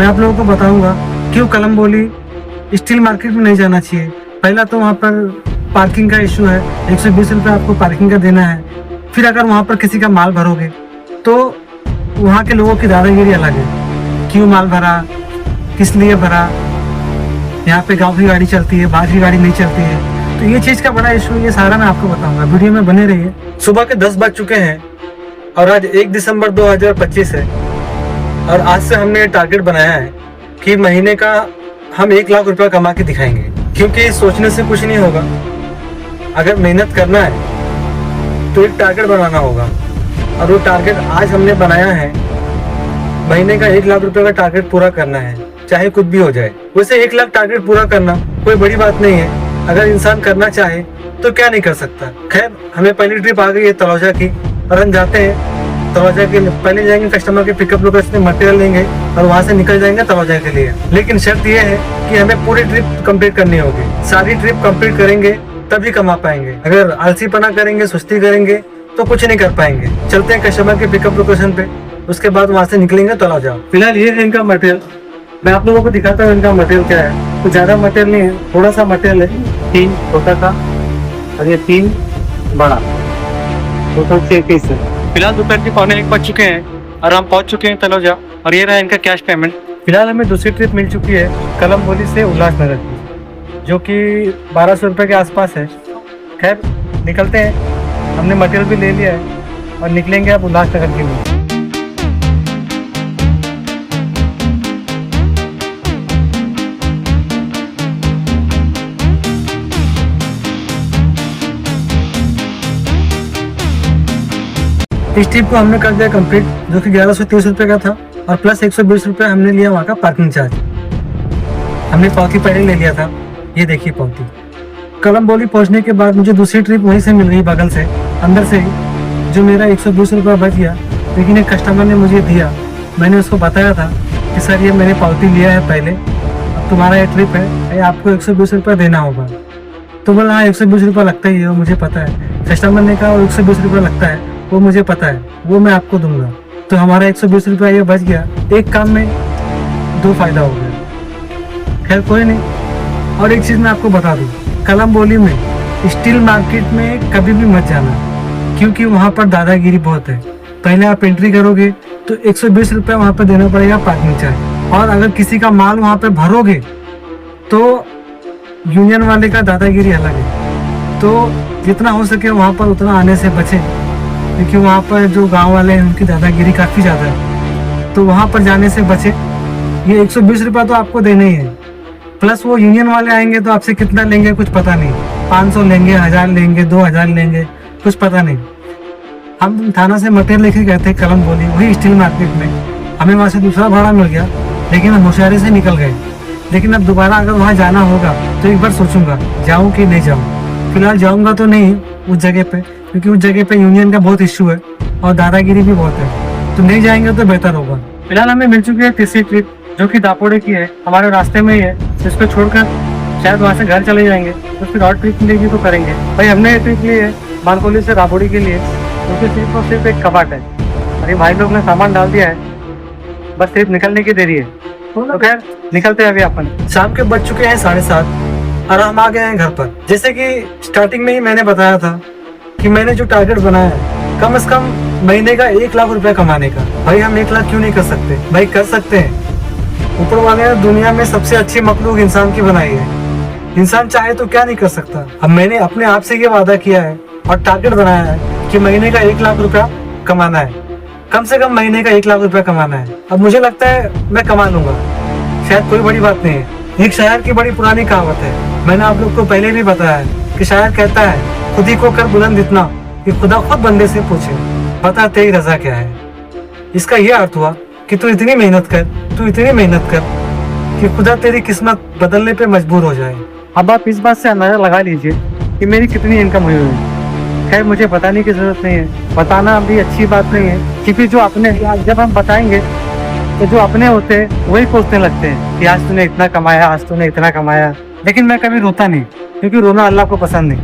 मैं आप लोगों को बताऊंगा क्यों कलम्बोली स्टील मार्केट में नहीं जाना चाहिए। पहला तो वहाँ पर पार्किंग का इशू है, 120 रुपये आपको पार्किंग का देना है। फिर अगर वहाँ पर किसी का माल भरोगे तो वहाँ के लोगों की दादागिरी अलग है। क्यों माल भरा, किस लिए भरा, यहाँ पे गाँव की गाड़ी चलती है, बाहर की गाड़ी नहीं चलती है। तो ये चीज़ का बड़ा इशू, ये सारा मैं आपको बताऊंगा, वीडियो में बने रहिए। सुबह के 10 बज चुके हैं और आज 1 दिसंबर 2025 है और आज से हमने टारगेट बनाया है कि महीने का हम 1 लाख रुपया कमा के दिखाएंगे। क्योंकि सोचने से कुछ नहीं होगा, अगर मेहनत करना है तो एक टारगेट बनाना होगा और वो टारगेट आज हमने बनाया है। महीने का 1 लाख रुपए का टारगेट पूरा करना है, चाहे कुछ भी हो जाए। वैसे 1 लाख टारगेट पूरा करना कोई बड़ी बात नहीं है, अगर इंसान करना चाहे तो क्या नहीं कर सकता। खैर, हमें पहली ट्रिप आ गई है तलौजा की और हम जाते हैं तलौजा के। पहले जाएंगे कस्टमर के पिकअप लोकेशन में, मटेरियल लेंगे और वहाँ से निकल जाएंगे तलौजा के लिए। लेकिन शर्त यह है कि हमें पूरी ट्रिप कंप्लीट करनी होगी। सारी ट्रिप कंप्लीट करेंगे तभी कमा पाएंगे। अगर आलसीपना करेंगे, सुस्ती करेंगे तो कुछ नहीं कर पाएंगे। चलते हैं कस्टमर के पिकअप लोकेशन पे, उसके बाद वहाँ से निकलेंगे तलौजा। फिलहाल ये है इनका मटेरियल, मैं आप लोगों को दिखाता हूँ इनका मटेरियल क्या है। तो ज्यादा मटेरियल नहीं है, थोड़ा सा मटेरियल है। 3 छोटा सा और ये 3 बड़ा, टोटल 6 पीस है। फिलहाल दोपहर के 1:15 बज चुके हैं और हम पहुंच चुके हैं तलौजा और ये रहा इनका कैश पेमेंट। फिलहाल हमें दूसरी ट्रिप मिल चुकी है कलम्बोली से उल्लासनगर की, जो कि 1200 रुपये के आसपास है। खैर, निकलते हैं, हमने मटेरियल भी ले लिया है और निकलेंगे अब उल्लासनगर के लिए। इस ट्रिप को हमने कर दिया कंप्लीट, जो कि 1130 रुपये का था और प्लस 120 रुपये हमने लिया वहाँ का पार्किंग चार्ज। हमने पावती पहले ले लिया था, ये देखिए पावती। कलम्बोली पहुँचने के बाद मुझे दूसरी ट्रिप वहीं से मिल गई, बगल से, अंदर से ही, जो मेरा 120 रुपये बच गया। लेकिन एक कस्टमर ने मुझे दिया, मैंने उसको बताया था कि सर ये मैंने पावती लिया है पहले, अब तुम्हारा ये ट्रिप है, ये आपको 120 रुपये देना होगा। तो बोला हाँ 120 रुपये लगता ही है, वो मुझे पता है। कस्टमर ने कहा 120 रुपये लगता है, वो मुझे पता है, वो मैं आपको दूंगा। तो हमारा 120 रुपया ये बच गया। एक काम में 2 फायदा हो गया। खैर कोई नहीं। और एक चीज़ मैं आपको बता दूं, कलम्बोली में स्टील मार्केट में कभी भी मत जाना, क्योंकि वहाँ पर दादागिरी बहुत है। पहले आप एंट्री करोगे तो 120 रुपया वहाँ पर देना पड़ेगा पार्किंग चार्ज, और अगर किसी का माल वहाँ पर भरोगे तो यूनियन वाले का दादागिरी अलग है। तो जितना हो सके वहाँ पर उतना आने से बचें, क्योंकि वहाँ पर जो गांव वाले हैं उनकी दादागिरी काफ़ी ज़्यादा है। तो वहाँ पर जाने से बचे। ये 120 रुपया तो आपको देना ही है, प्लस वो यूनियन वाले आएंगे तो आपसे कितना लेंगे कुछ पता नहीं, 500 लेंगे, 1000 लेंगे, 2000 लेंगे, कुछ पता नहीं। हम थाना से मटेरियल लेके गए थे कलम्बोली, वही स्टील मार्केट में। हमें वहाँ से दूसरा भाड़ा मिल गया, लेकिन हम होशियारी से निकल गए। लेकिन अब दोबारा अगर वहाँ जाना होगा तो एक बार सोचूंगा जाऊँ कि नहीं जाऊँ। फिलहाल जाऊँगा तो नहीं उस जगह पे, क्योंकि उस जगह पे यूनियन का बहुत इश्यू है और दादागिरी भी बहुत है, तो नहीं जाएंगे तो बेहतर होगा। फिलहाल हमें मिल चुकी है तीसरी ट्रिप, जो कि दापोड़े की है, हमारे रास्ते में ही है। इसको छोड़कर शायद वहाँ से घर चले जाएंगे, तो फिर और ट्रिप मिलेगी तो करेंगे। भाई हमने ये ट्रिप ली है मानकोली से दापोड़ी के लिए, क्योंकि सिर्फ और सिर्फ एक कबाट है और ये भाई लोग ने सामान डाल दिया है, बस सिर्फ निकलने की देरी है। तो खैर निकलते हैं अभी अपन। शाम के बज चुके हैं 7:30 और हम आ गए हैं घर पर। जैसे कि स्टार्टिंग में ही मैंने बताया था कि मैंने जो टारगेट बनाया है कम से कम महीने का 1 लाख रुपया कमाने का। भाई हम 1 लाख क्यों नहीं कर सकते? भाई कर सकते हैं। ऊपर वाले ने दुनिया में सबसे अच्छी मखलूक इंसान की बनाई है, इंसान चाहे तो क्या नहीं कर सकता। अब मैंने अपने आप से ये वादा किया है और टारगेट बनाया है कि महीने का 1 लाख रुपया कमाना है, कम से कम महीने का 1 लाख रुपया कमाना है। अब मुझे लगता है मैं कमा लूंगा, शायद कोई बड़ी बात नहीं है। एक शायर की बड़ी पुरानी कहावत है, मैंने आप लोग को पहले भी बताया है कि शायर कहता है खुद ही को कर बुलंद इतना कि खुदा खुद बंदे से पूछे बता तेरी रजा क्या है। इसका यह अर्थ हुआ कि तू इतनी मेहनत कर कि खुदा तेरी किस्मत बदलने पे मजबूर हो जाए। अब आप इस बात से अंदाजा लगा लीजिए कि मेरी कितनी इनकम हुई है। खैर मुझे बताने की जरूरत नहीं है, बताना अभी अच्छी बात नहीं है, क्योंकि जो अपने जब हम बताएंगे तो जो अपने होते हैं वही सोचने लगते हैं कि आज तूने इतना कमाया, आज तूने इतना कमाया। लेकिन मैं कभी रोता नहीं, क्योंकि रोना अल्लाह को पसंद नहीं।